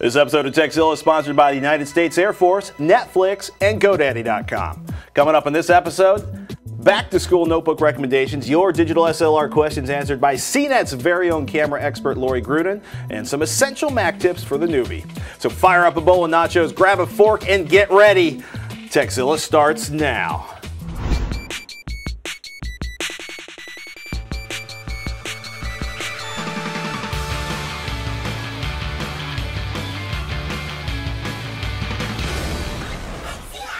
This episode of TechZilla is sponsored by the United States Air Force, Netflix, and GoDaddy.com. Coming up in this episode, back-to-school notebook recommendations, your digital SLR questions answered by Cnet's very own camera expert Lori Gruden, and some essential Mac tips for the newbie. So fire up a bowl of nachos, grab a fork, and get ready. TechZilla starts now.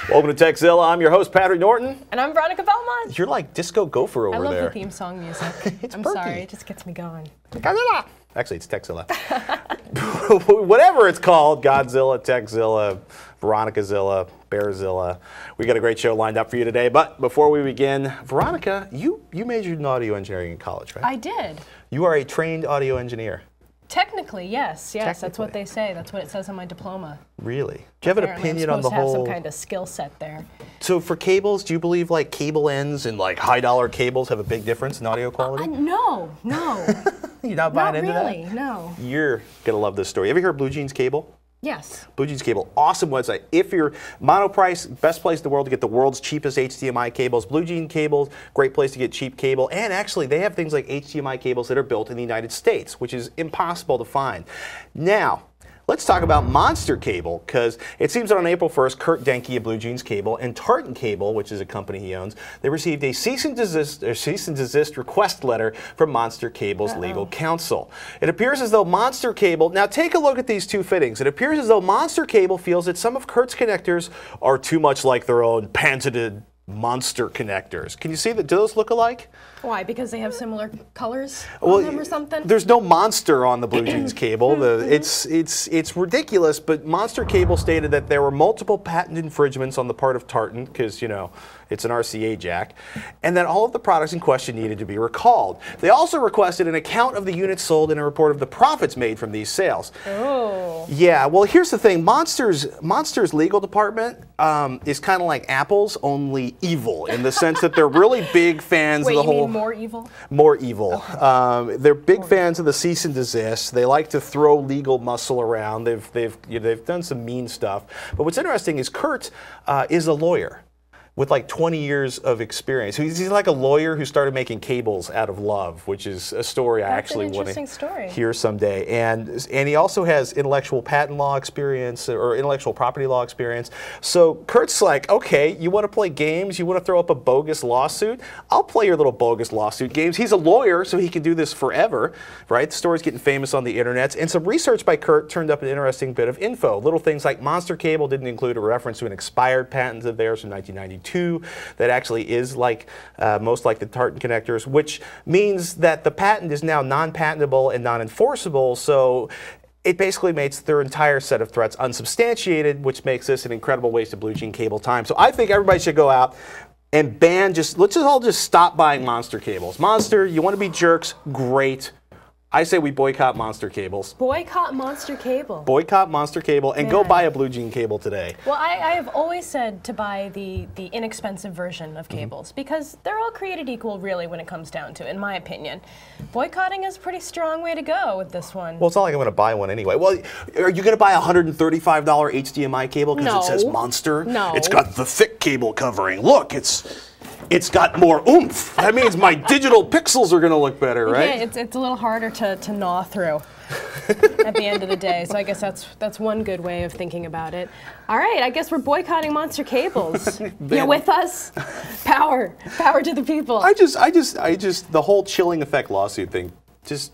Welcome to TechZilla. I'm your host, Patrick Norton. And I'm Veronica Belmont. You're like Disco Gopher over there. I love the theme song music. I'm perky. sorry, it just gets me going. Actually, it's TechZilla. Whatever it's called, Godzilla, TechZilla, Veronicazilla, Bearzilla. We got a great show lined up for you today. But before we begin, Veronica, you majored in audio engineering in college, right? I did. You are a trained audio engineer. Technically, yes. That's what they say. That's what it says on my diploma. Really? Do you have an opinion on the whole? I'm supposed to have some kind of skill set there. So for cables, do you believe like cable ends and like high-dollar cables have a big difference in audio quality? No. You're not buying into that? Not really, no. You're gonna love this story. Have you heard of Blue Jeans Cable? Yes. Blue Jeans Cable, awesome website. If you're monoprice, best place in the world to get the world's cheapest HDMI cables. Blue Jeans Cables, great place to get cheap cable. And actually, they have things like HDMI cables that are built in the United States, which is impossible to find. Now, let's talk about Monster Cable, because it seems that on April 1st, Kurt Denke of Blue Jeans Cable and Tartan Cable, which is a company he owns, they received a cease and desist request letter from Monster Cable's legal counsel. It appears as though Monster Cable, now take a look at these two fittings. It appears as though Monster Cable feels that some of Kurt's connectors are too much like their own patented Monster connectors. Can you see that? Do those look alike? Why? Because they have similar colors on them or something? There's no monster on the Blue Jeans Cable. It's ridiculous, but Monster Cable stated that there were multiple patent infringements on the part of Tartan, because, you know, it's an RCA jack, and that all of the products in question needed to be recalled. They also requested an account of the units sold and a report of the profits made from these sales. Oh. Yeah, well, here's the thing. Monster's legal department is kind of like Apple's, only evil, in the sense that they're really big fans of the whole... You mean more evil? More evil. Okay. They're big fans of the cease and desist. They like to throw legal muscle around. They've done some mean stuff. But what's interesting is Kurt is a lawyer with like 20 years of experience. He's like a lawyer who started making cables out of love, which is a story I actually want to hear someday. And he also has intellectual patent law experience, or intellectual property law experience. So Kurt's like, okay, you want to play games? You want to throw up a bogus lawsuit? I'll play your little bogus lawsuit games. He's a lawyer, so he can do this forever, right? The story's getting famous on the internet. And some research by Kurt turned up an interesting bit of info. Little things like Monster Cable didn't include a reference to an expired patent of theirs from 1992. That actually is like most like the Tartan connectors, which means that the patent is now non-patentable and non-enforceable. So it basically makes their entire set of threats unsubstantiated, which makes this an incredible waste of Blue Jean Cable time. So I think everybody should go out and ban, let's all just stop buying Monster cables. Monster, you want to be jerks? Great. I say we boycott Monster cables. Boycott Monster Cable. Boycott Monster Cable and go buy a Blue Jean Cable today. Well, I have always said to buy the inexpensive version of cables because they're all created equal, really, when it comes down to it, in my opinion. Boycotting is a pretty strong way to go with this one. Well, it's not like I'm going to buy one anyway. Well, are you going to buy a $135 HDMI cable because it says Monster? No. It's got the thick cable covering. Look, it's got more oomph. That means my digital pixels are going to look better, right? Yeah, it's a little harder to gnaw through at the end of the day. So I guess that's one good way of thinking about it. All right, I guess we're boycotting Monster Cables. You with us? Power to the people. I just the whole chilling effect lawsuit thing.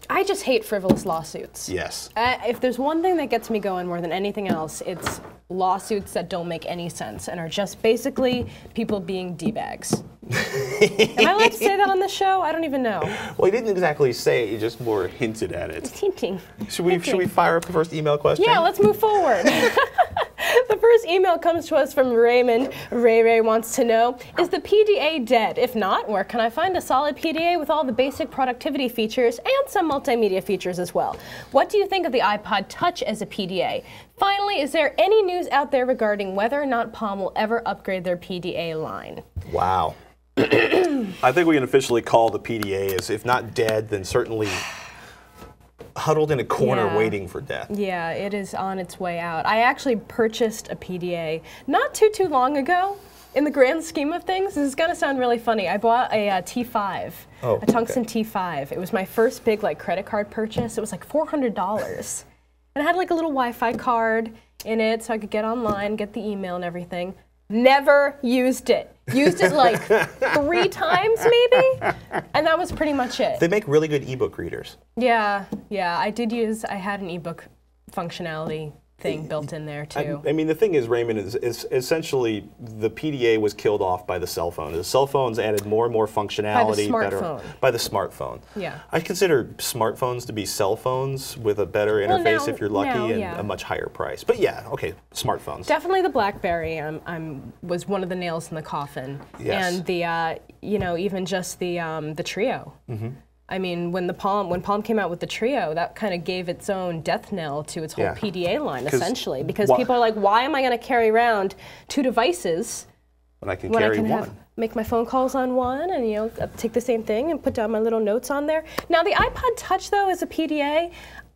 I just hate frivolous lawsuits. Yes. If there's one thing that gets me going more than anything else, it's lawsuits that don't make any sense and are just basically people being D-bags. Am I allowed to say that on this show? I don't even know. Well, he didn't exactly say it, he just more hinted at it. It's hinting. Should we fire up the first email question? Yeah, let's move forward. The first email comes to us from Raymond. Ray wants to know, is the PDA dead? If not, where can I find a solid PDA with all the basic productivity features and some multimedia features as well? What do you think of the iPod Touch as a PDA? Finally, is there any news out there regarding whether or not Palm will ever upgrade their PDA line? Wow. I think we can officially call the PDA as, if not dead, then certainly huddled in a corner Yeah. waiting for death. Yeah, it is on its way out. I actually purchased a PDA not too long ago. In the grand scheme of things, this is gonna sound really funny. I bought a T5, a tungsten T5. It was my first big like credit card purchase. It was like $400, and it had like a little Wi-Fi card in it, so I could get online, get the email and everything. Never used it. Used it like 3 times maybe, and that was pretty much it. They make really good ebook readers. Yeah, I had an ebook functionality thing built in there too. I mean, the thing is, Raymond, is essentially the PDA was killed off by the cell phone. The cell phones added more and more functionality. By the smartphone. Yeah. I consider smartphones to be cell phones with a better interface if you're lucky and a much higher price. But yeah, okay, smartphones. Definitely the BlackBerry was one of the nails in the coffin. Yes. And the even just the Trio. Mm-hmm. I mean, when Palm came out with the Trio, that kind of gave its own death knell to its whole PDA line, essentially, because people are like, why am I going to carry around 2 devices when I can carry one? Make my phone calls on one, and take the same thing and put down my little notes on there. Now the iPod Touch though is a PDA.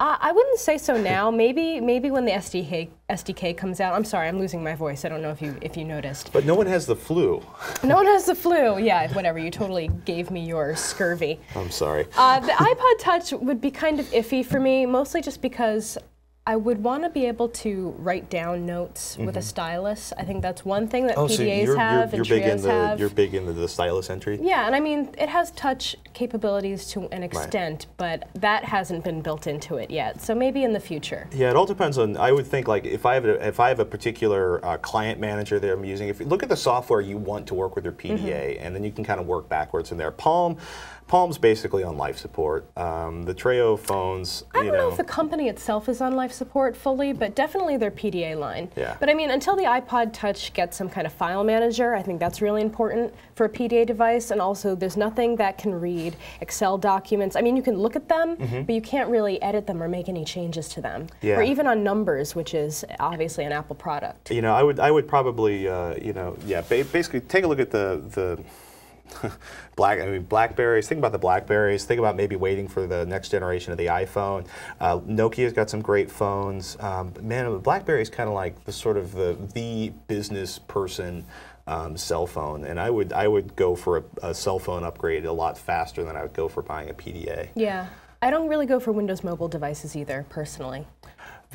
I wouldn't say so now. Maybe when the SDK comes out. I'm sorry, I'm losing my voice. I don't know if you noticed. But no one has the flu. No one has the flu. Yeah, whatever. You totally gave me your scurvy. I'm sorry. The iPod Touch would be kind of iffy for me, mostly just because I would want to be able to write down notes with a stylus. I think that's one thing that PDAs have and Trios have. You're big into the stylus entry? Yeah, and I mean, it has touch capabilities to an extent, but that hasn't been built into it yet. So maybe in the future. Yeah, it all depends on, I would think, like, if I have a particular client manager that I'm using, if you look at the software you want to work with your PDA, and then you can kind of work backwards from there. Palm's basically on life support. The Treo phones, I don't know if the company itself is on life support fully, but definitely their PDA line. Yeah. But I mean, until the iPod Touch gets some kind of file manager, I think that's really important for a PDA device. And also, there's nothing that can read Excel documents. I mean, you can look at them, but you can't really edit them or make any changes to them. Yeah. Or even on Numbers, which is obviously an Apple product. I would probably, basically take a look at the Blackberries. Think about the Blackberries. Think about maybe waiting for the next generation of the iPhone. Nokia's got some great phones. Man, the Blackberry's kind of like the sort of the business person cell phone, and I would go for a cell phone upgrade a lot faster than I would go for buying a PDA. Yeah, I don't really go for Windows Mobile devices either, personally.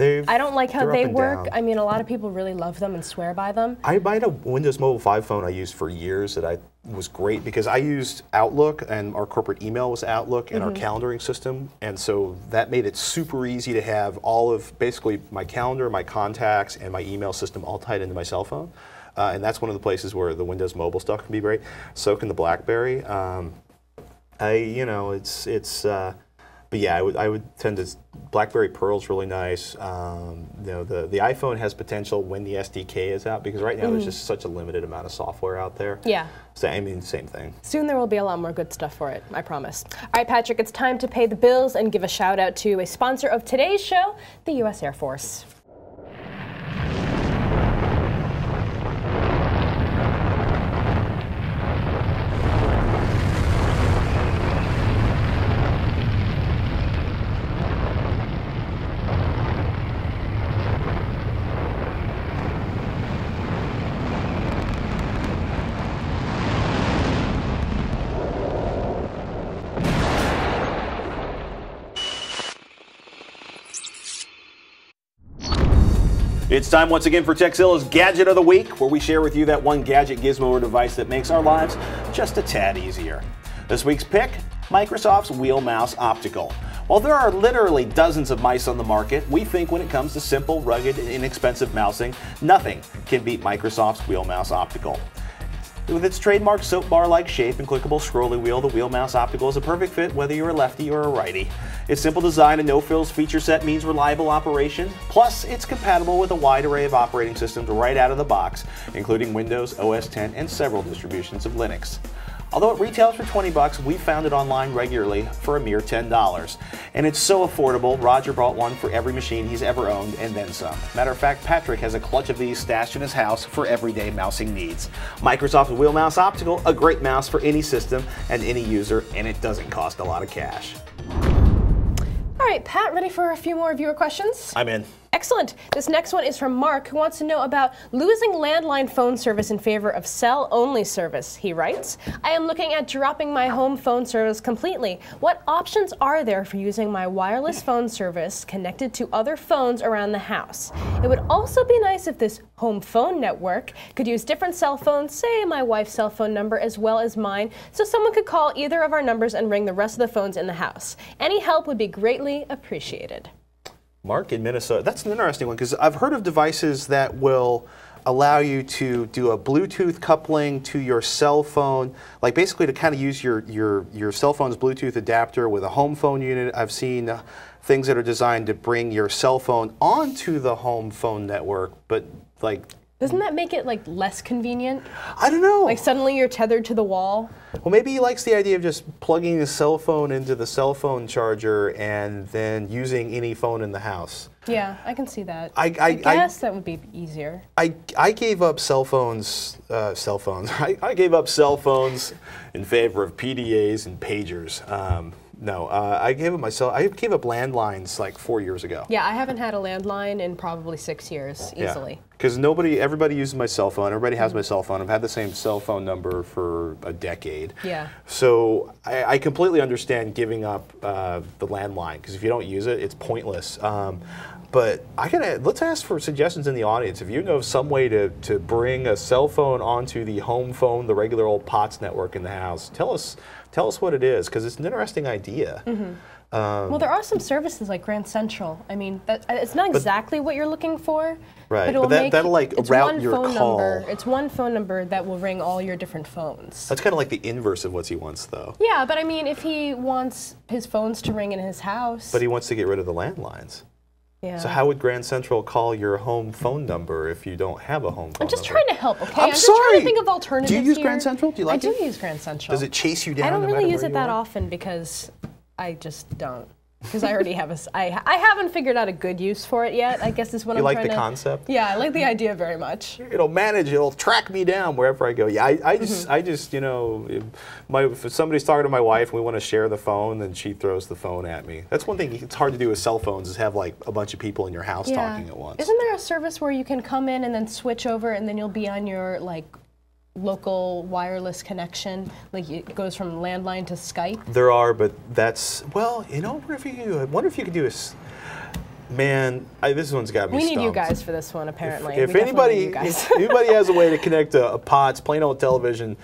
I don't like how they work. Down. I mean, a lot of people really love them and swear by them. I had a Windows Mobile 5 phone I used for years that was great because I used Outlook, and our corporate email was Outlook and our calendaring system, and so that made it super easy to have all of basically my calendar, my contacts, and my email system all tied into my cell phone. And that's one of the places where the Windows Mobile stuff can be great. So can the BlackBerry. But yeah, I would tend to. BlackBerry Pearl's really nice. The iPhone has potential when the SDK is out, because right now there's just such a limited amount of software out there. Yeah. So I mean, same thing. Soon there will be a lot more good stuff for it, I promise. All right, Patrick, it's time to pay the bills and give a shout out to a sponsor of today's show, the U.S. Air Force. It's time once again for Tekzilla's Gadget of the Week, where we share with you that one gadget, gizmo, or device that makes our lives just a tad easier. This week's pick, Microsoft's Wheel Mouse Optical. While there are literally dozens of mice on the market, we think when it comes to simple, rugged, and inexpensive mousing, nothing can beat Microsoft's Wheel Mouse Optical. With its trademark soap bar-like shape and clickable scrolly wheel, the Wheel Mouse Optical is a perfect fit whether you're a lefty or a righty. Its simple design and no-frills feature set means reliable operation, plus it's compatible with a wide array of operating systems right out of the box, including Windows, OS X, and several distributions of Linux. Although it retails for $20, we found it online regularly for a mere $10. And it's so affordable, Roger bought one for every machine he's ever owned and then some. Matter of fact, Patrick has a clutch of these stashed in his house for everyday mousing needs. Microsoft's Wheel Mouse Optical, a great mouse for any system and any user, and it doesn't cost a lot of cash. All right, Pat, ready for a few more viewer questions? I'm in. Excellent. This next one is from Mark, who wants to know about losing landline phone service in favor of cell-only service. He writes, I am looking at dropping my home phone service completely. What options are there for using my wireless phone service connected to other phones around the house? It would also be nice if this home phone network could use different cell phones, say my wife's cell phone number as well as mine, so someone could call either of our numbers and ring the rest of the phones in the house. Any help would be greatly appreciated. Mark in Minnesota. That's an interesting one because I've heard of devices that will allow you to do a Bluetooth coupling to your cell phone, like basically to kind of use your cell phone's Bluetooth adapter with a home phone unit. I've seen things that are designed to bring your cell phone onto the home phone network, but like... Doesn't that make it like less convenient? I don't know. Like suddenly you're tethered to the wall? Well, maybe he likes the idea of just plugging the cell phone into the cell phone charger and then using any phone in the house. Yeah, I can see that. I guess that would be easier. I gave up cell phones. I gave up cell phones in favor of PDAs and pagers. No, I gave up landlines like 4 years ago. Yeah, I haven't had a landline in probably 6 years, easily. Because everybody uses my cell phone. Everybody has my cell phone. I've had the same cell phone number for a decade. Yeah. So I completely understand giving up the landline because if you don't use it, it's pointless. But let's ask for suggestions in the audience. If you know of some way to bring a cell phone onto the home phone, the regular old POTS network in the house, tell us what it is, because it's an interesting idea. Mm-hmm. Well, there are some services like Grand Central. I mean, it's not exactly what you're looking for. Right, but that'll like route your call. It's one phone number that will ring all your different phones. That's kind of like the inverse of what he wants, though. Yeah, but I mean, if he wants his phones to ring in his house. But he wants to get rid of the landlines. Yeah. So how would Grand Central call your home phone number if you don't have a home phone I'm just number? trying to help, okay? I'm just sorry. trying to think of alternatives. Do you use here. Grand Central? Do you like it? I do use Grand Central. Does it chase you down? I don't no really matter use where it you that are? often because I just don't. Because I already have I haven't figured out a good use for it yet, I guess is what I'm trying to... You like the concept? Yeah, I like the idea very much. It'll track me down wherever I go. Yeah, I just, you know, if somebody's talking to my wife and we want to share the phone, then she throws the phone at me. That's one thing it's hard to do with cell phones is have like a bunch of people in your house talking at once. Isn't there a service where you can come in and then switch over and then you'll be on your like local wireless connection, like it goes from landline to Skype? There are, but that's, well, you know, I wonder if you could do a, man, this one's got me We need stumped. you guys for this one, apparently. If anybody has a way to connect a POTS, plain old telephone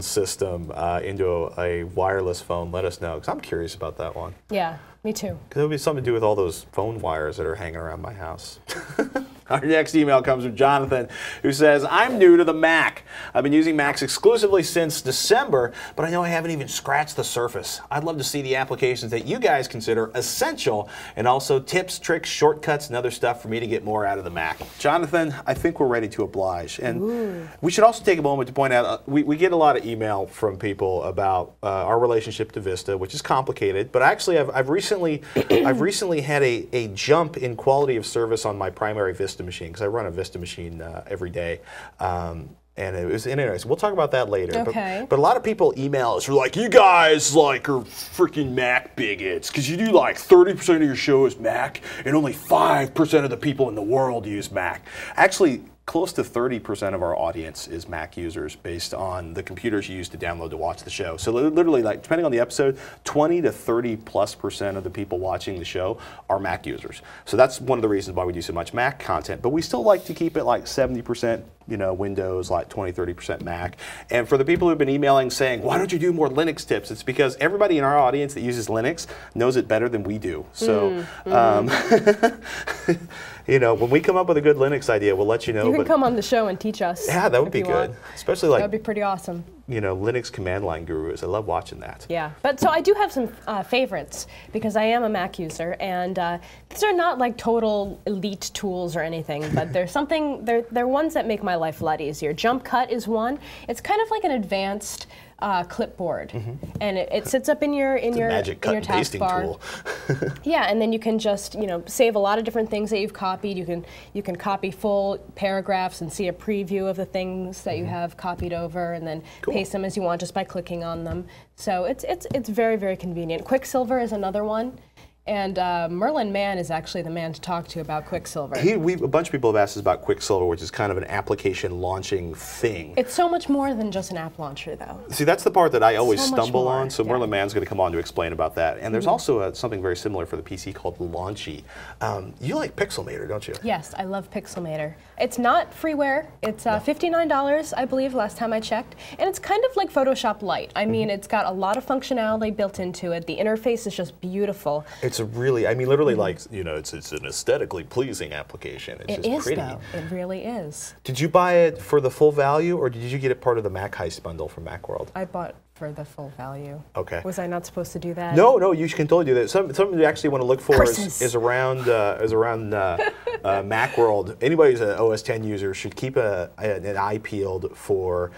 system into a wireless phone, let us know, because I'm curious about that one. Yeah, me too. Because it would be something to do with all those phone wires that are hanging around my house. Our next email comes from Jonathan, who says, I'm new to the Mac. I've been using Macs exclusively since December, but I know I haven't even scratched the surface. I'd love to see the applications that you guys consider essential, and also tips, tricks, shortcuts, and other stuff for me to get more out of the Mac. Jonathan, I think we're ready to oblige. And we should also take a moment to point out, we get a lot of email from people about our relationship to Vista, which is complicated, but actually I've recently had a jump in quality of service on my primary Vista machine, because I run a Vista machine every day. And it was interesting. We'll talk about that later. Okay. But a lot of people email us who are like, you guys like are freaking Mac bigots, because you do like 30% of your show is Mac, and only 5% of the people in the world use Mac. Actually, close to 30% of our audience is Mac users based on the computers you use to download to watch the show. So literally, like, depending on the episode, 20 to 30+% of the people watching the show are Mac users. So that's one of the reasons why we do so much Mac content. But we still like to keep it like 70%, you know, Windows, like 20, 30% Mac. And for the people who've been emailing saying, why don't you do more Linux tips? It's because everybody in our audience that uses Linux knows it better than we do. So, you know, when we come up with a good Linux idea, we'll let you know. You can come on the show and teach us. Yeah, that would be good. Especially like, that would be pretty awesome. You know, Linux command line gurus. I love watching that. Yeah, but so I do have some favorites because I am a Mac user, and these are not like total elite tools or anything, but they're something. They're ones that make my life a lot easier. Jump Cut is one. It's kind of like an advanced clipboard, and it sits up in your magic cut and pasting tool. Yeah, and then you can just save a lot of different things that you've copied. You can copy full paragraphs and see a preview of the things that you have copied over, and then paste them as you want just by clicking on them. So it's very, very convenient. Quicksilver is another one. And Merlin Mann is actually the man to talk to about Quicksilver. A bunch of people have asked us about Quicksilver, which is kind of an application launching thing. It's so much more than just an app launcher, though. See, that's the part that I always So stumble much more, on. So yeah. Merlin Mann's going to come on to explain about that. And there's also something very similar for the PC called Launchy. You like Pixelmator, don't you? Yes, I love Pixelmator. It's not freeware. It's $59, I believe, last time I checked. And it's kind of like Photoshop Lite. I mean, it's got a lot of functionality built into it. The interface is just beautiful. It's a really, I mean, literally like, you know, it's an aesthetically pleasing application. It's It just is, pretty. though. It really is. Did you buy it for the full value, or did you get it part of the Mac Heist bundle from Macworld? I bought for the full value. Okay. Was I not supposed to do that? No, you can totally do that. Something you actually want to look for is around Macworld. Anybody who's an OS X user should keep an eye peeled for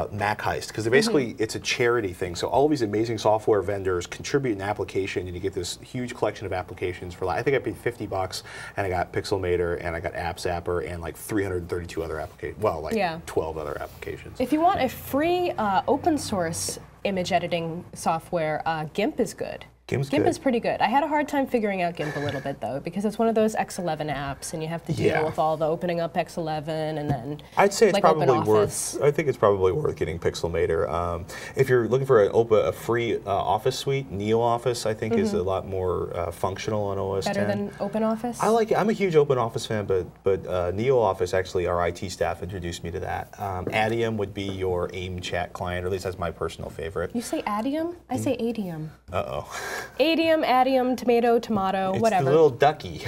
Mac Heist, because basically it's a charity thing. So all of these amazing software vendors contribute an application, and you get this huge collection of applications for, like, I think I paid $50, and I got Pixelmator, and I got App Zapper, and like 332 other applications. Well, like 12 other applications. If you want a free open source image editing software, GIMP is good. GIMP is pretty good. I had a hard time figuring out GIMP a little bit, though, because it's one of those X11 apps, and you have to deal with all the opening up X11 and then I'd say it's like probably worth. I think it's probably worth getting Pixelmator. If you're looking for a free Office suite, NeoOffice I think is a lot more functional on OS X. Better than OpenOffice? I like it. I'm a huge OpenOffice fan, but NeoOffice, actually, our IT staff introduced me to that. Adium would be your AIM chat client, or at least that's my personal favorite. You say Adium? I say Adium. Uh-oh. Adium, tomato, whatever. It's the little ducky.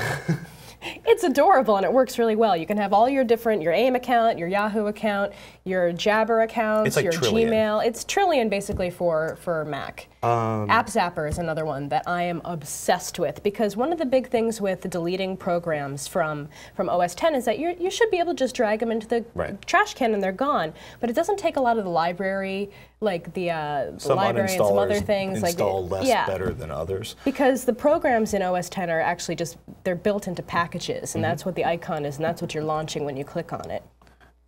It's adorable, and it works really well. You can have all your AIM account, your Yahoo account, your Jabber accounts, like your Trillian. Gmail. It's Trillian, basically, for Mac. App Zapper is another one that I am obsessed with, because one of the big things with deleting programs from OS X is that you should be able to just drag them into the trash can and they're gone. But it doesn't take a lot of the library, like the library and some other things. Install less better than others. Because the programs in OS X are actually they're built into packages, and that's what the icon is, and that's what you're launching when you click on it.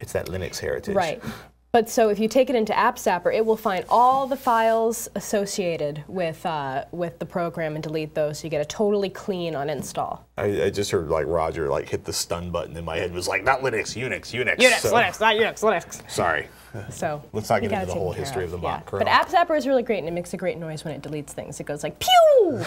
It's that Linux heritage. Right. But so if you take it into App Zapper, it will find all the files associated with the program and delete those, so you get a totally clean uninstall. I just heard like Roger hit the stun button in my head. It was like, not Linux, Unix. Linux, not Unix, Linux. Sorry. So let's not get into the whole history of the mock kernel. But App Zapper is really great, and it makes a great noise when it deletes things. It goes like, pew!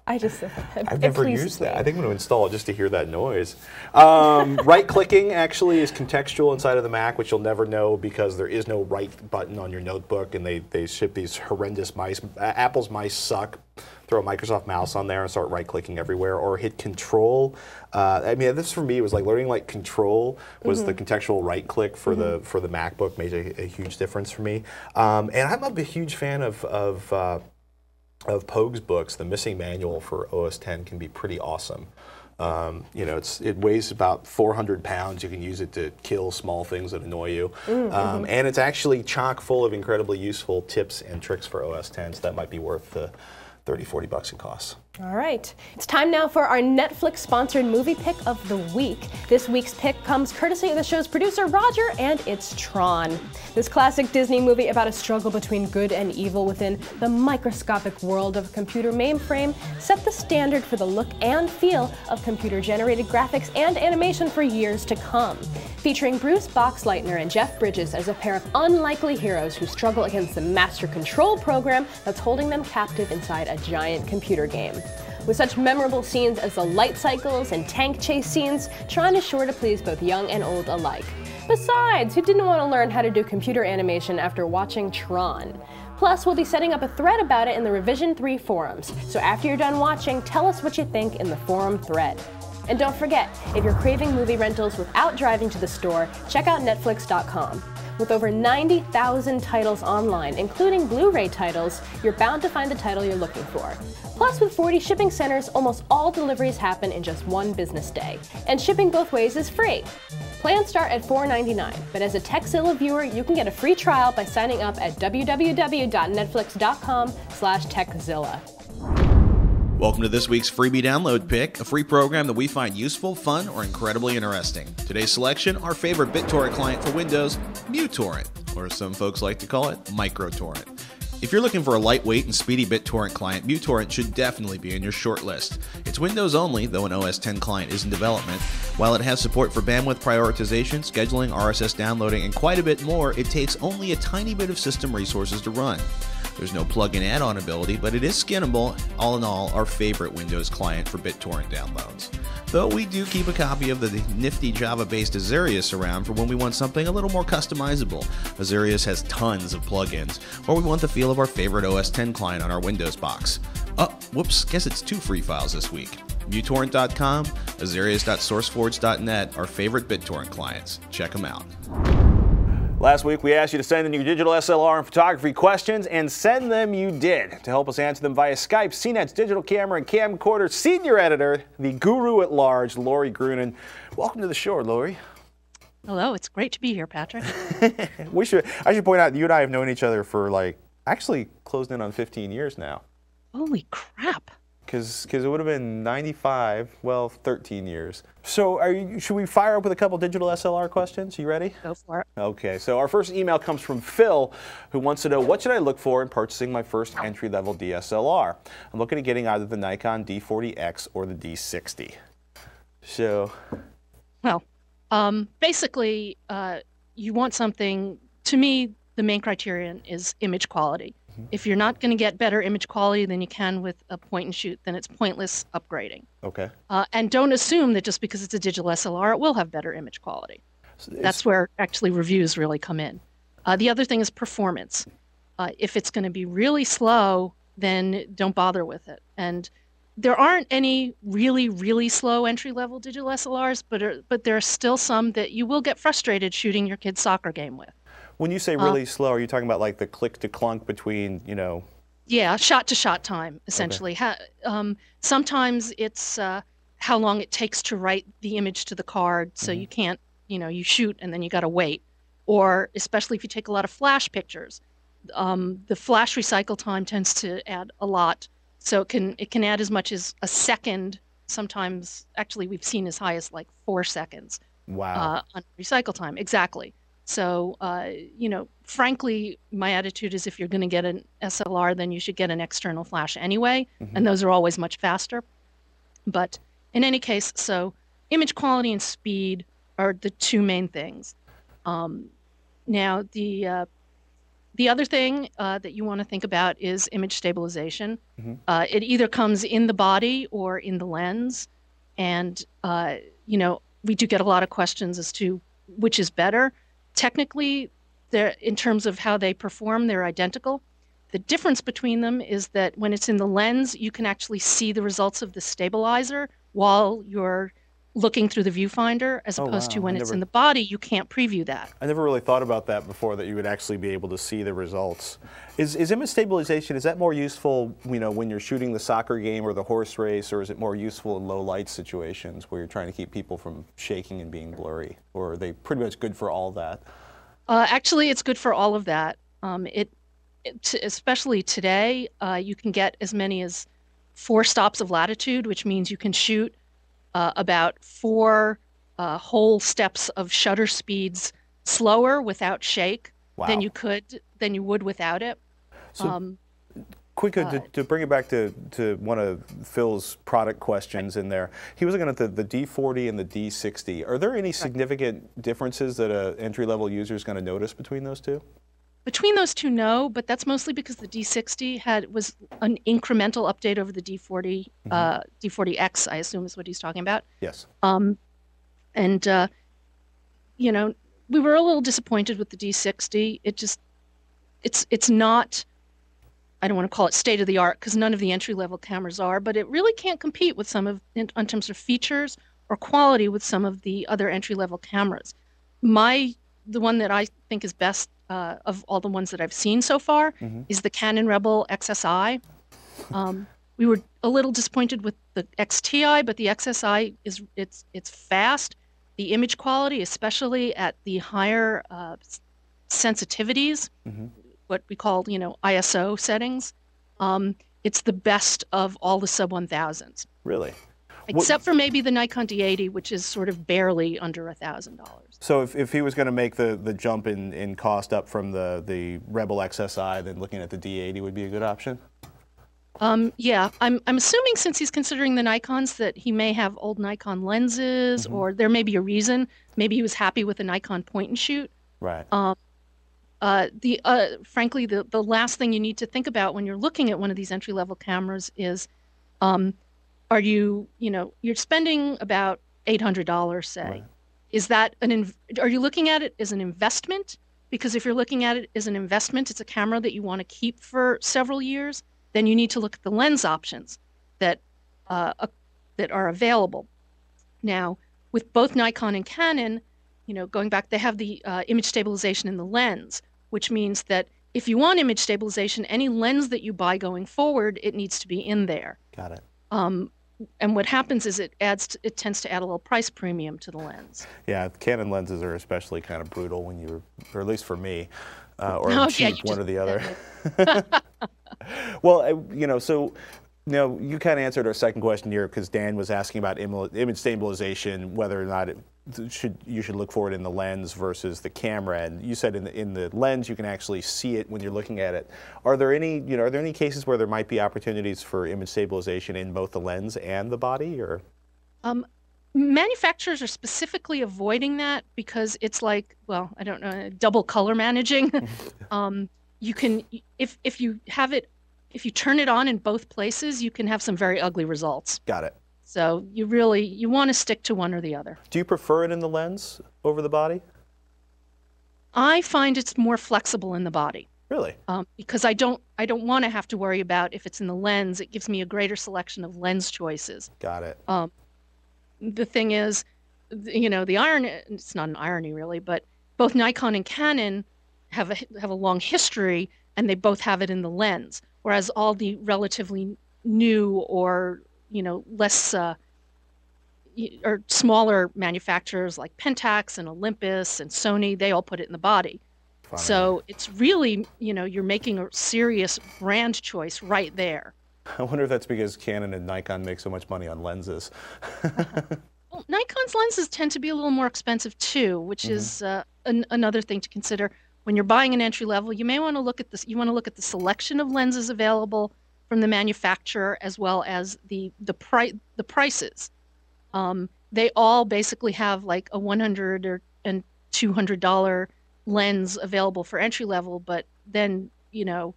I've never used that. I think I'm going to install it just to hear that noise. Right-clicking actually is contextual inside of the Mac, which you'll never know because there is no right button on your notebook, and they ship these horrendous mice. Apple's mice suck. Throw a Microsoft mouse on there and start right-clicking everywhere, or hit Control. I mean, this for me was like learning like Control was the contextual right-click for the MacBook made a huge difference for me. And I'm a huge fan of Pogue's books. The Missing Manual for OS X can be pretty awesome. You know, it weighs about 400 pounds. You can use it to kill small things that annoy you. And it's actually chock full of incredibly useful tips and tricks for OS X, so that might be worth the $30–40 in costs. All right. It's time now for our Netflix-sponsored movie pick of the week. This week's pick comes courtesy of the show's producer, Roger, and it's Tron. This classic Disney movie about a struggle between good and evil within the microscopic world of a computer mainframe set the standard for the look and feel of computer-generated graphics and animation for years to come. Featuring Bruce Boxleitner and Jeff Bridges as a pair of unlikely heroes who struggle against the master control program that's holding them captive inside a giant computer game. With such memorable scenes as the light cycles and tank chase scenes, Tron is sure to please both young and old alike. Besides, who didn't want to learn how to do computer animation after watching Tron? Plus, we'll be setting up a thread about it in the Revision 3 forums, so after you're done watching, tell us what you think in the forum thread. And don't forget, if you're craving movie rentals without driving to the store, check out Netflix.com. With over 90,000 titles online, including Blu-ray titles, you're bound to find the title you're looking for. Plus, with 40 shipping centers, almost all deliveries happen in just one business day. And shipping both ways is free. Plans start at $4.99, but as a TechZilla viewer, you can get a free trial by signing up at www.netflix.com/TechZilla. Welcome to this week's Freebie Download Pick, a free program that we find useful, fun, or incredibly interesting. Today's selection, our favorite BitTorrent client for Windows, Bittorrent. or as some folks like to call it, microtorrent. If you're looking for a lightweight and speedy BitTorrent client, Bittorrent should definitely be in your short list. It's Windows only, though an OS X client is in development. While it has support for bandwidth prioritization, scheduling, RSS downloading, and quite a bit more, it takes only a tiny bit of system resources to run. There's no plug-in add-on ability, but it is skinnable. All in all, our favorite Windows client for BitTorrent downloads. Though we do keep a copy of the nifty Java-based Azarius around for when we want something a little more customizable. Azarius has tons of plugins, or we want the feel of our favorite OS X client on our Windows box. Oh, whoops, guess it's 2 free files this week. BitTorrent.com, Azarius.sourceforge.net, our favorite BitTorrent clients. Check them out. Last week, we asked you to send in your digital SLR and photography questions, and send them you did. To help us answer them via Skype, Cnet's digital camera and camcorder senior editor, the guru at large, Lori Grunin. Welcome to the show, Lori. Hello, it's great to be here, Patrick. I should point out, you and I have known each other for actually closed in on 15 years now. Holy crap. Because it would have been 95, well, 13 years. So should we fire up with a couple digital SLR questions? You ready? Go for it. Okay, so our first email comes from Phil, who wants to know, what should I look for in purchasing my first entry-level DSLR? I'm looking at getting either the Nikon D40X or the D60. So... Well, basically, you want something, to me, the main criterion is image quality. If you're not going to get better image quality than you can with a point and shoot, then it's pointless upgrading. Okay. And don't assume that just because it's a digital SLR, it will have better image quality. That's where actually reviews really come in. The other thing is performance. If it's going to be really slow, then don't bother with it. And there aren't any really, really slow entry-level digital SLRs, but there are still some that you will get frustrated shooting your kid's soccer game with. When you say really slow, are you talking about like the click to clunk between, Yeah, shot to shot time, essentially. Okay. Sometimes it's how long it takes to write the image to the card, so you can't, you shoot and then you got to wait. Or especially if you take a lot of flash pictures, the flash recycle time tends to add a lot. So it can add as much as a second. Sometimes, actually, we've seen as high as like 4 seconds. Wow. On recycle time, exactly. So, frankly, my attitude is if you're going to get an SLR, then you should get an external flash anyway, and those are always much faster. But in any case, so image quality and speed are the two main things. Now, the other thing that you want to think about is image stabilization. It either comes in the body or in the lens, and, we do get a lot of questions as to which is better. Technically, in terms of how they perform, they're identical. The difference between them is that when it's in the lens, you can actually see the results of the stabilizer while you're looking through the viewfinder, as opposed to when it's in the body, you can't preview that. I never really thought about that before, that you would actually be able to see the results. Is image stabilization, is that more useful, when you're shooting the soccer game or the horse race, or is it more useful in low light situations where you're trying to keep people from shaking and being blurry? Or are they pretty much good for all that? Actually, it's good for all of that. Especially today, you can get as many as 4 stops of latitude, which means you can shoot about 4 whole steps of shutter speeds slower without shake than you would without it. So, quick, to bring it back to one of Phil's product questions in there, he was looking at the D40 and the D60. Are there any significant differences that an entry-level user is going to notice between those two? Between those two, no, but that's mostly because the D60 was an incremental update over the D40, D40X, I assume is what he's talking about. Yes. We were a little disappointed with the D60. It's not, I don't want to call it state of the art because none of the entry-level cameras are, but it really can't compete with in terms of features or quality with some of the other entry-level cameras. The one that I think is best of all the ones that I've seen so far is the Canon Rebel XSI. We were a little disappointed with the XTI, but the XSI it's fast. The image quality, especially at the higher sensitivities, what we call ISO settings, it's the best of all the sub 1000s. Really? except for maybe the Nikon D80, which is sort of barely under $1,000. So if he was going to make the jump in cost up from the Rebel XSI, then looking at the D80 would be a good option? Yeah, I'm assuming since he's considering the Nikons that he may have old Nikon lenses, or there may be a reason. Maybe he was happy with the Nikon point and shoot. Right. Frankly, the last thing you need to think about when you're looking at one of these entry-level cameras is, are you you're spending about $800, say. Right. Is that are you looking at it as an investment? Because if you're looking at it as an investment, it's a camera that you want to keep for several years, then you need to look at the lens options that are available. Now, with both Nikon and Canon, going back, they have the image stabilization in the lens, which means that if you want image stabilization, any lens that you buy going forward, it needs to be in there. Got it. And what happens is it tends to add a little price premium to the lens. Yeah, Canon lenses are especially kind of brutal when or at least for me, or cheap, one or the other. Well, so you kind of answered our second question here because Dan was asking about image stabilization, whether or not you should look for it in the lens versus the camera. And you said in the lens you can actually see it when you're looking at it. Are there any cases where there might be opportunities for image stabilization in both the lens and the body, or? Manufacturers are specifically avoiding that because it's like, well, I don't know, double color managing. You can, if you turn it on in both places, you can have some very ugly results. Got it. So you want to stick to one or the other. Do you prefer it in the lens over the body? I find it's more flexible in the body. Really? Because I don't want to have to worry about if it's in the lens. It gives me a greater selection of lens choices. Got it. The thing is, the irony, it's not an irony really, but both Nikon and Canon have a long history, and they both have it in the lens. Whereas all the relatively new or less or smaller manufacturers like Pentax and Olympus and Sony, they all put it in the body. Funny. So it's really, you're making a serious brand choice right there. I wonder if that's because Canon and Nikon make so much money on lenses. Well, Nikon's lenses tend to be a little more expensive too, which is another thing to consider. When you're buying an entry level, you may want to look at this. You want to look at the selection of lenses available from the manufacturer, as well as the prices. They all basically have like a $100 or $200 lens available for entry level, but then the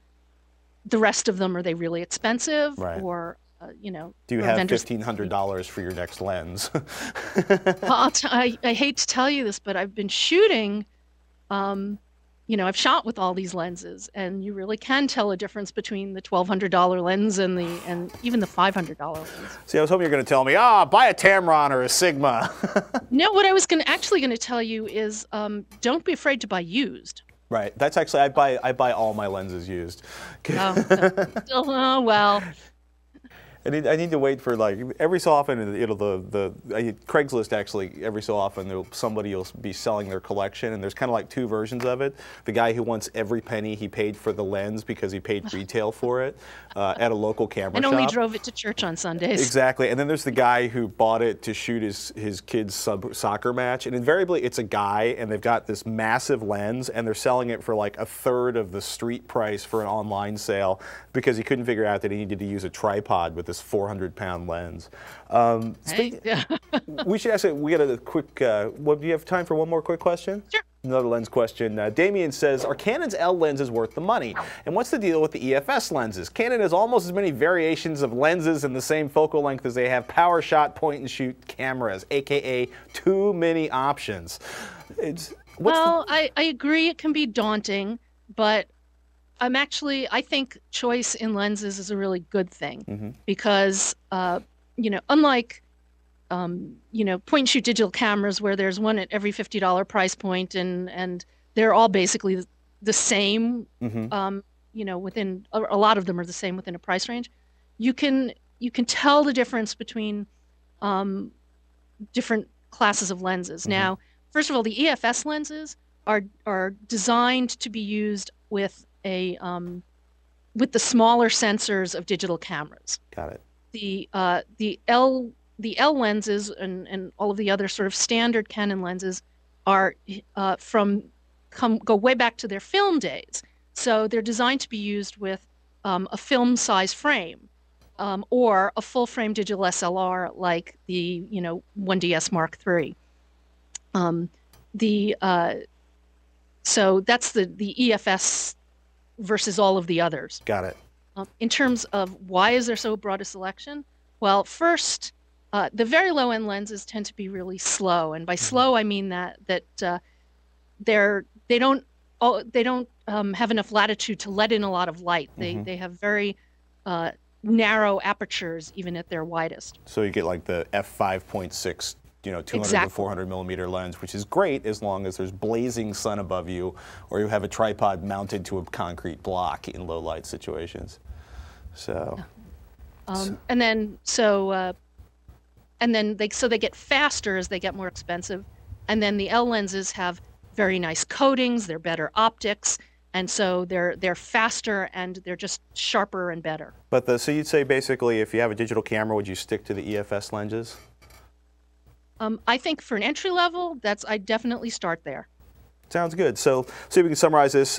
rest of them, are they really expensive? Right. Or do you have $1,500 for your next lens? Well, I hate to tell you this, but I've been shooting. I've shot with all these lenses, and you really can tell a difference between the $1,200 lens and even the $500 lens. See, I was hoping you were going to tell me, buy a Tamron or a Sigma. No, what I was actually going to tell you is, don't be afraid to buy used. Right. That's actually, I buy all my lenses used. Oh, well. I need to wait for, like, every so often Craigslist actually, every so often somebody will be selling their collection, and there's kind of like two versions of it. The guy who wants every penny he paid for the lens because he paid retail for it at a local camera shop. And only drove it to church on Sundays. Exactly. And then there's the guy who bought it to shoot his kid's soccer match, and invariably it's a guy, and they've got this massive lens, and they're selling it for like a third of the street price for an online sale because he couldn't figure out that he needed to use a tripod with this 400-pound lens. We should ask it. We got a quick. Do you have time for one more quick question? Sure. Another lens question. Damien says, are Canon's L lenses worth the money? And what's the deal with the EFS lenses? Canon has almost as many variations of lenses in the same focal length as they have power shot point and shoot cameras, aka too many options. I agree it can be daunting, but I think choice in lenses is a really good thing because, unlike, point and shoot digital cameras where there's one at every $50 price point and they're all basically the same, within, a lot of them are the same within a price range. You can tell the difference between different classes of lenses. Now, first of all, the EFS lenses are designed to be used with with the smaller sensors of digital cameras. Got it. The L the L lenses and all of the other sort of standard Canon lenses are go way back to their film days. So they're designed to be used with a film size frame or a full frame digital SLR like the 1DS Mark III. So that's the EFS versus all of the others. Got it. In terms of why is there so broad a selection? Well, first, the very low end lenses tend to be really slow, and by slow I mean that they don't have enough latitude to let in a lot of light. They have very narrow apertures even at their widest. So you get like the f5.6, 200 Exactly. to 400 millimeter lens, which is great as long as there's blazing sun above you, or you have a tripod mounted to a concrete block in low light situations. So. And then they get faster as they get more expensive, and then the L lenses have very nice coatings, they're better optics, and so they're faster and they're just sharper and better. But so you'd say basically if you have a digital camera, would you stick to the EFS lenses? I think for an entry level, I definitely start there. Sounds good. So see if we can summarize this.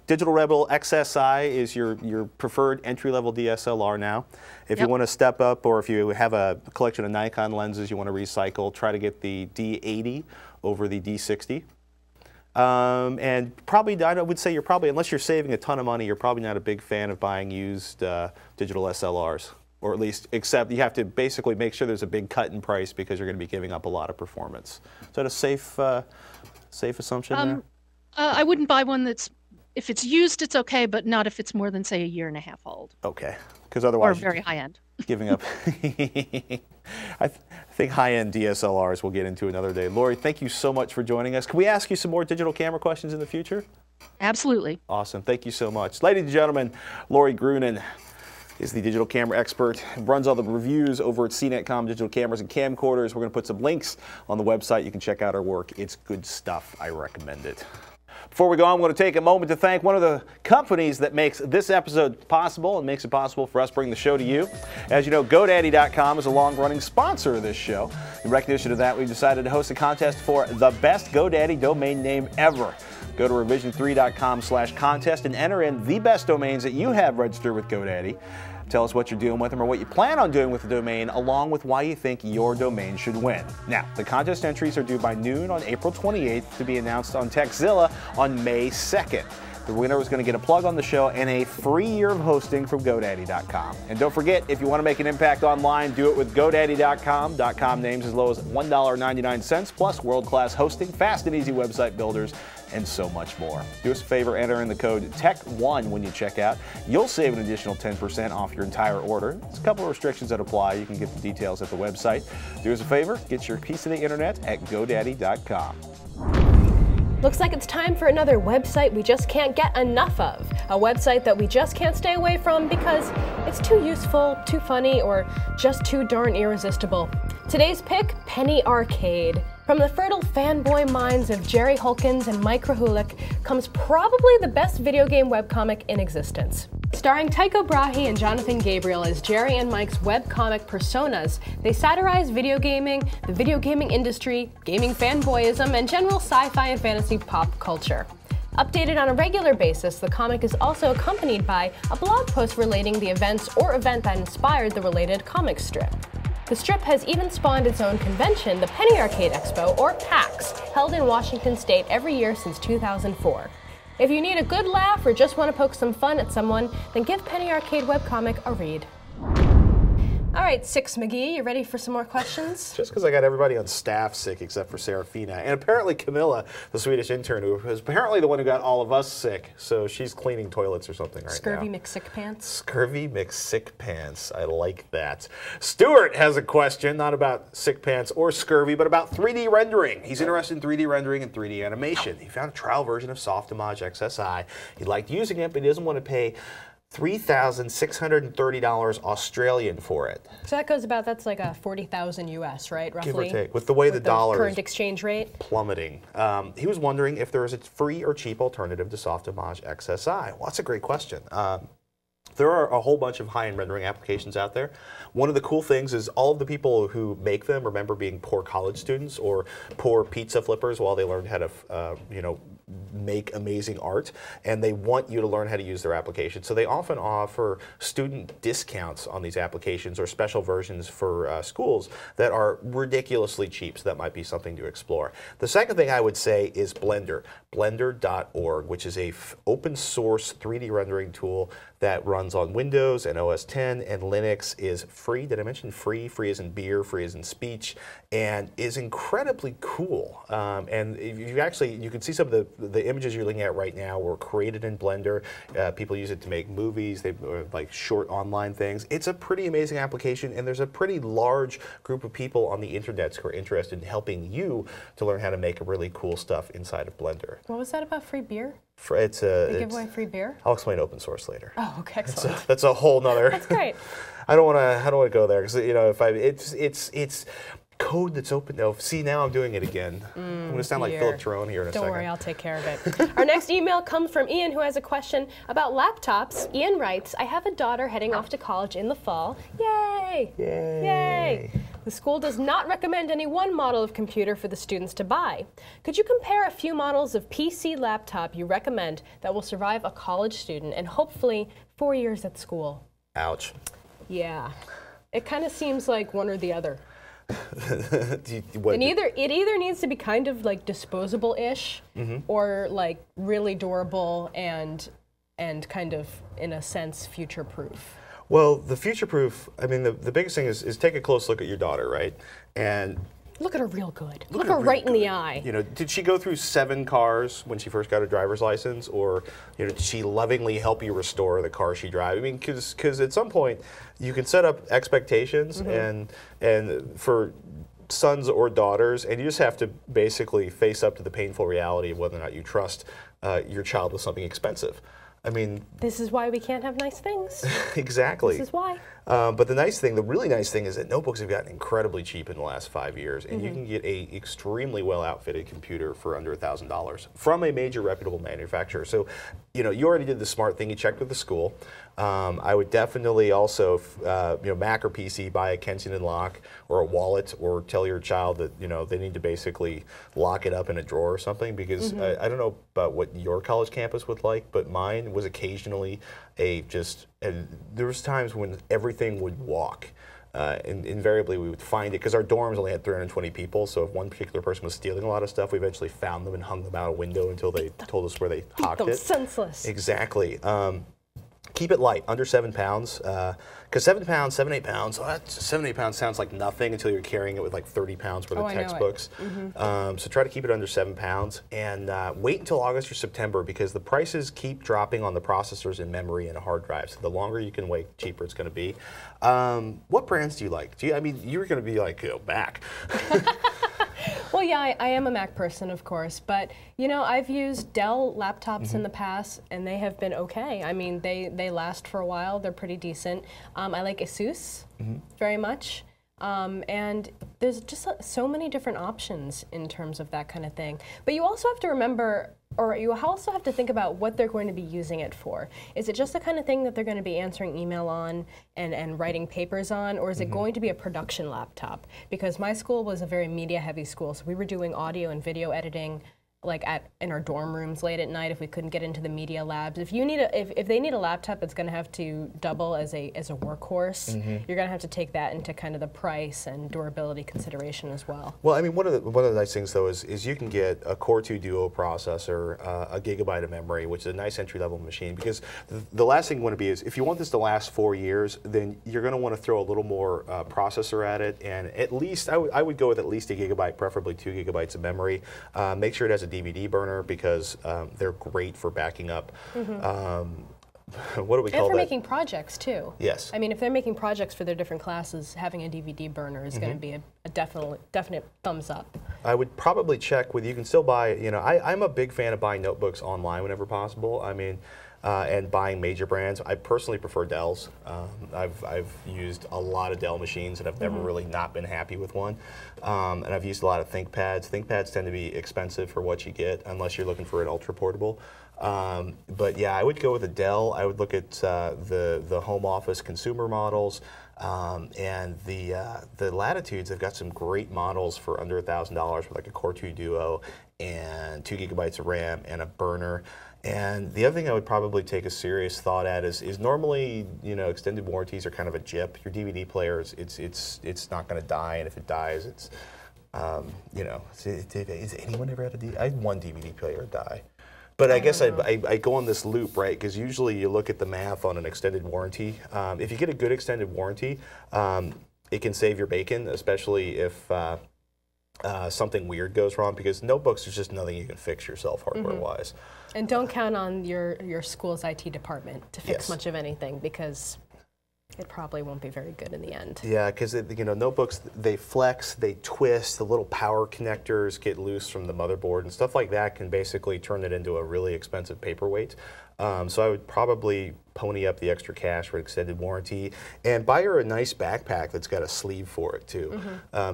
Digital Rebel XSI is your preferred entry-level DSLR now. If you want to step up, or if you have a collection of Nikon lenses you want to recycle, try to get the D80 over the D60. And probably, I would say unless you're saving a ton of money, you're probably not a big fan of buying used digital SLRs. Or at least, except you have to basically make sure there's a big cut in price because you're going to be giving up a lot of performance. Is that a safe assumption there? I wouldn't buy one if it's used, it's okay, but not if it's more than, say, a year and a half old. Okay, because otherwise... Or very high-end. Giving up. I think high-end DSLRs we'll get into another day. Lori, thank you so much for joining us. Can we ask you some more digital camera questions in the future? Absolutely. Awesome. Thank you so much. Ladies and gentlemen, Lori Grunin is the digital camera expert, runs all the reviews over at Cnet.com, digital cameras and camcorders. We're going to put some links on the website. You can check out our work. It's good stuff. I recommend it. Before we go on, I'm going to take a moment to thank one of the companies that makes this episode possible and makes it possible for us to bring the show to you. As you know, GoDaddy.com is a long-running sponsor of this show. In recognition of that, we've decided to host a contest for the best GoDaddy domain name ever. Go to revision3.com/contest and enter in the best domains that you have registered with GoDaddy. Tell us what you're doing with them or what you plan on doing with the domain, along with why you think your domain should win. Now, the contest entries are due by noon on April 28th to be announced on TechZilla on May 2nd. The winner is going to get a plug on the show and a free year of hosting from GoDaddy.com. And don't forget, if you want to make an impact online, do it with GoDaddy.com. .com names as low as $1.99 plus world-class hosting, fast and easy website builders, and so much more. Do us a favor, enter in the code TECH1 when you check out. You'll save an additional 10% off your entire order. There's a couple of restrictions that apply. You can get the details at the website. Do us a favor, get your piece of the internet at GoDaddy.com. Looks like it's time for another website we just can't get enough of. A website that we just can't stay away from because it's too useful, too funny, or just too darn irresistible. Today's pick, Penny Arcade. From the fertile fanboy minds of Jerry Holkins and Mike Krahulik comes probably the best video game webcomic in existence. Starring Tycho Brahe and Jonathan Gabriel as Jerry and Mike's webcomic personas, they satirize video gaming, the video gaming industry, gaming fanboyism, and general sci-fi and fantasy pop culture. Updated on a regular basis, the comic is also accompanied by a blog post relating the events or event that inspired the related comic strip. The strip has even spawned its own convention, the Penny Arcade Expo, or PAX, held in Washington State every year since 2004. If you need a good laugh or just want to poke some fun at someone, then give Penny Arcade webcomic a read. All right, Six McGee, you ready for some more questions? Just because I got everybody on staff sick except for Serafina. And apparently Camilla, the Swedish intern, who was apparently the one who got all of us sick. So she's cleaning toilets or something right now. Scurvy McSick Pants. Scurvy McSick Pants. I like that. Stuart has a question, not about sick pants or scurvy, but about 3D rendering. He's interested in 3D rendering and 3D animation. He found a trial version of Softimage XSI. He liked using it, but he doesn't want to pay $3,630 Australian for it. So that goes about, that's like a 40,000 US, right, roughly? Give or take, with the way the dollar current exchange rate plummeting. He was wondering if there is a free or cheap alternative to Softimage XSI. Well, that's a great question. There are a whole bunch of high-end rendering applications out there. One of the cool things is all of the people who make them remember being poor college students or poor pizza flippers while they learned how to, make amazing art, and they want you to learn how to use their application. So they often offer student discounts on these applications or special versions for schools that are ridiculously cheap, so that might be something to explore. The second thing I would say is Blender, blender.org, which is a open source 3D rendering tool that runs on Windows and OS X, and Linux is free. Did I mention free? Free as in beer, free as in speech, and is incredibly cool. And you can see some of the images you're looking at right now were created in Blender. People use it to make movies, like short online things. It's a pretty amazing application, and there's a pretty large group of people on the internet who are interested in helping you to learn how to make really cool stuff inside of Blender. What was that about free beer? They give away free beer? I'll explain open source later. Oh, okay, excellent. That's a whole nother. That's great. I don't want to go there because it's code that's open. No, see, now I'm doing it again. I'm going to sound like Philip Tirone here in a second. Don't worry, I'll take care of it. Our next email comes from Ian, who has a question about laptops. Ian writes, I have a daughter heading off to college in the fall. Yay! Yay! Yay! The school does not recommend any one model of computer for the students to buy. Could you compare a few models of PC laptop you recommend that will survive a college student and hopefully 4 years at school? Ouch. Yeah. It kind of seems like one or the other. It either needs to be kind of like disposable-ish, or like really durable and kind of, in a sense, future-proof. Well, the future-proof, I mean, the biggest thing is take a close look at your daughter, right? And look at her real good. Look her right in the eye. Did she go through 7 cars when she first got her driver's license, or did she lovingly help you restore the car she drives? I mean, because at some point you can set up expectations, and for sons or daughters, and you just have to basically face up to the painful reality of whether or not you trust your child with something expensive. I mean, this is why we can't have nice things. Exactly. This is why. But the really nice thing is that notebooks have gotten incredibly cheap in the last 5 years, and you can get a extremely well outfitted computer for under $1,000 from a major reputable manufacturer. So, you already did the smart thing. You checked with the school. I would definitely also, Mac or PC, buy a Kensington lock or a wallet, or tell your child that they need to basically lock it up in a drawer or something. Because I don't know about what your college campus would like, but mine was occasionally there was times when everything would walk. And invariably we would find it, because our dorms only had 320 people, so if one particular person was stealing a lot of stuff, we eventually found them and hung them out a window until they told us where they hocked it. Senseless. Exactly. Keep it light, under 7 pounds, because 7 pounds, 7, 8 pounds, 7, 8 pounds sounds like nothing until you're carrying it with like 30 pounds worth of textbooks. So try to keep it under 7 pounds, and wait until August or September, because the prices keep dropping on the processors and memory and hard drives. So the longer you can wait, cheaper it's going to be. What brands do you like? I mean, you're going to be like, Mac. Well, yeah, I am a Mac person, of course, but I've used Dell laptops in the past, and they have been okay. I mean, they last for a while. They're pretty decent. I like ASUS very much, and there's just so many different options in terms of that kind of thing. But you also have to remember, or you also have to think about what they're going to be using it for. Is it just the kind of thing that they're going to be answering email on and writing papers on, or is it going to be a production laptop? Because my school was a very media-heavy school, so we were doing audio and video editing like in our dorm rooms late at night if we couldn't get into the media labs. If they need a laptop that's going to have to double as a workhorse, you're going to have to take that into kind of the price and durability consideration as well. Well, I mean, one of the nice things though is you can get a Core 2 Duo processor, a gigabyte of memory, which is a nice entry-level machine. Because the last thing you want to be is, if you want this to last 4 years, then you're going to want to throw a little more processor at it, and at least I would go with at least a gigabyte, preferably 2 gigabytes of memory. Make sure it has a DVD burner, because they're great for backing up. What do we call that? And for making projects too. Yes. I mean, if they're making projects for their different classes, having a DVD burner is going to be a definite thumbs up. I would probably check with, you can still buy, I'm a big fan of buying notebooks online whenever possible. I mean, and buying major brands. I personally prefer Dells. I've used a lot of Dell machines, and I've never really not been happy with one. And I've used a lot of ThinkPads. ThinkPads tend to be expensive for what you get, unless you're looking for an ultra portable. But yeah, I would go with a Dell. I would look at the home office consumer models, and the Latitudes have got some great models for under $1,000 with like a Core 2 Duo and 2 gigabytes of RAM and a burner. And the other thing I would probably take a serious thought at is normally, you know, extended warranties are kind of a jip. Your DVD player, it's not going to die, and if it dies, it's, you know, is anyone ever had a DVD? I had one DVD player die. But I guess I go on this loop, right? Because usually you look at the math on an extended warranty. If you get a good extended warranty, it can save your bacon, especially if something weird goes wrong, because notebooks, there's just nothing you can fix yourself hardware-wise. And don't count on your school's IT department to fix much of anything, because it probably won't be very good in the end. Yeah, because you know, notebooks, they flex, they twist, the little power connectors get loose from the motherboard, and stuff like that can basically turn it into a really expensive paperweight. So I would probably pony up the extra cash for extended warranty, and buy her a nice backpack that's got a sleeve for it too,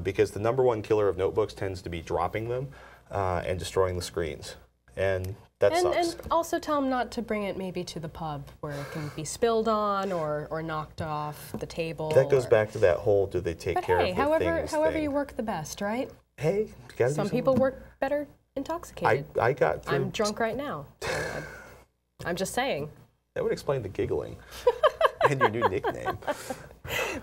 because the #1 killer of notebooks tends to be dropping them and destroying the screens, and that sucks. And also tell them not to bring it maybe to the pub where it can be spilled on or knocked off the table. That goes back to that whole, do they take care of the things however thing. You work the best, right? Hey, you gotta some people work better intoxicated. I got through. I'm drunk right now. I'm just saying. That would explain the giggling and your new nickname.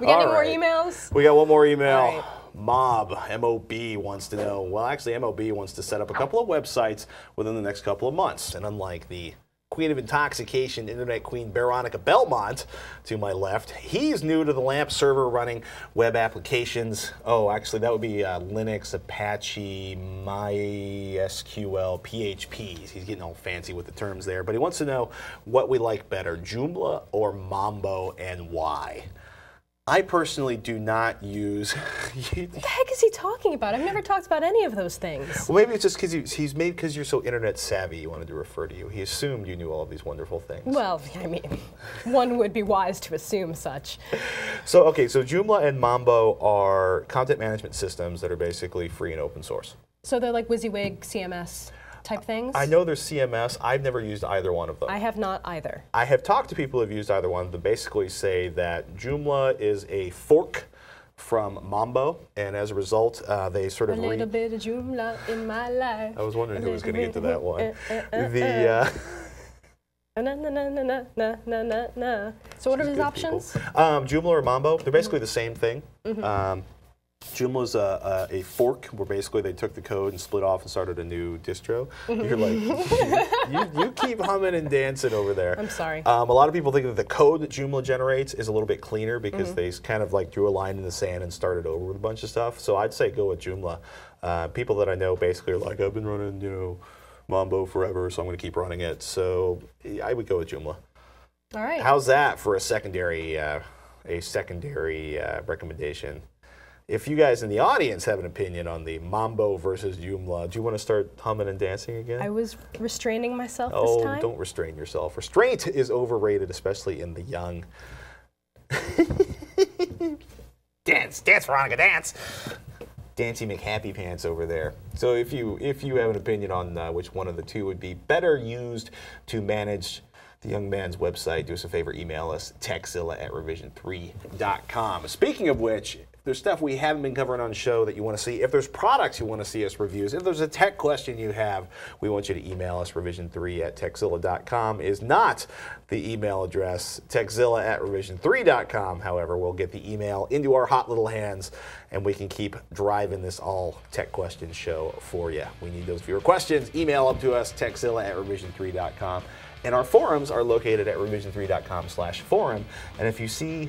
We got any more emails? We got one more email. Mob, M-O-B, wants to know, well, actually, M-O-B wants to set up a couple of websites within the next couple of months. And unlike the Queen of Intoxication, Internet Queen Veronica Belmont to my left, he's new to the LAMP server running web applications. Oh, actually, that would be Linux, Apache, MySQL, PHP. He's getting all fancy with the terms there. But he wants to know what we like better, Joomla or Mambo, and why. I personally do not use... What the heck is he talking about? I've never talked about any of those things. Well, maybe it's just because you're so internet savvy, he wanted to refer to you. He assumed you knew all of these wonderful things. Well, I mean, one would be wise to assume such. So, okay, so Joomla and Mambo are content management systems that are basically free and open source. So they're like WYSIWYG, CMS type things? I know there's CMS. I've never used either one of them. I have not either. I have talked to people who have used either one that basically say that Joomla is a fork from Mambo, and as a result, they sort of a little bit of Joomla in my life. I was wondering who was going to get to that one. So what are his options? Joomla or Mambo, they're basically the same thing. Joomla is a fork where basically they took the code and split off and started a new distro. You're like, you keep humming and dancing over there. I'm sorry. A lot of people think that the code that Joomla generates is a little bit cleaner because they kind of like drew a line in the sand and started over with a bunch of stuff. So I'd say go with Joomla. People that I know basically are like, I've been running, you know, Mambo forever, so I'm going to keep running it. So I would go with Joomla. All right. How's that for a secondary recommendation? If you guys in the audience have an opinion on the Mambo versus Joomla, do you want to start humming and dancing again? I was restraining myself this time. Oh, don't restrain yourself. Restraint is overrated, especially in the young. Dance, Veronica, dance. Dancy McHappy Pants over there. So if you have an opinion on which one of the two would be better used to manage the young man's website, do us a favor, email us, techzilla@revision3.com. Speaking of which, if there's stuff we haven't been covering on the show that you want to see, if there's products you want to see us review, if there's a tech question you have, we want you to email us. revision3@techzilla.com is not the email address. Techzilla@revision3.com, however, will get the email into our hot little hands, and we can keep driving this all tech questions show for you. We need those viewer questions. Email them to us, techzilla@revision3.com. And our forums are located at revision3.com/forum. And if you see,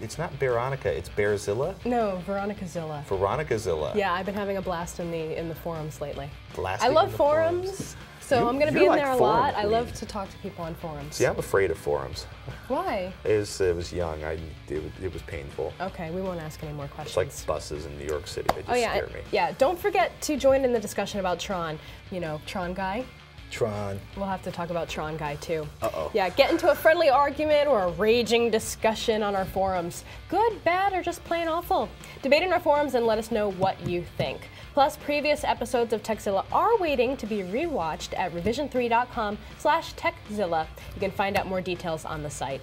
it's not Veronica, it's Bearzilla? No, Veronicazilla. Veronicazilla. Yeah, I've been having a blast in the forums lately. I love forums, so I'm going to be in there a lot. I love to talk to people on forums. See, I'm afraid of forums. Why? It was young. It was painful. Okay, we won't ask any more questions. It's like buses in New York City. They just scare me. Yeah, don't forget to join in the discussion about Tron. You know, Tron guy. Tron. We'll have to talk about Tron Guy too. Uh-oh. Yeah, get into a friendly argument or a raging discussion on our forums. Good, bad, or just plain awful. Debate in our forums and let us know what you think. Plus, previous episodes of Tekzilla are waiting to be rewatched at revision3.com/Tekzilla. You can find out more details on the site.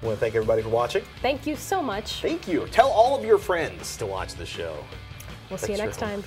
I want to thank everybody for watching. Thank you so much. Thank you. Tell all of your friends to watch the show. We'll see you next time.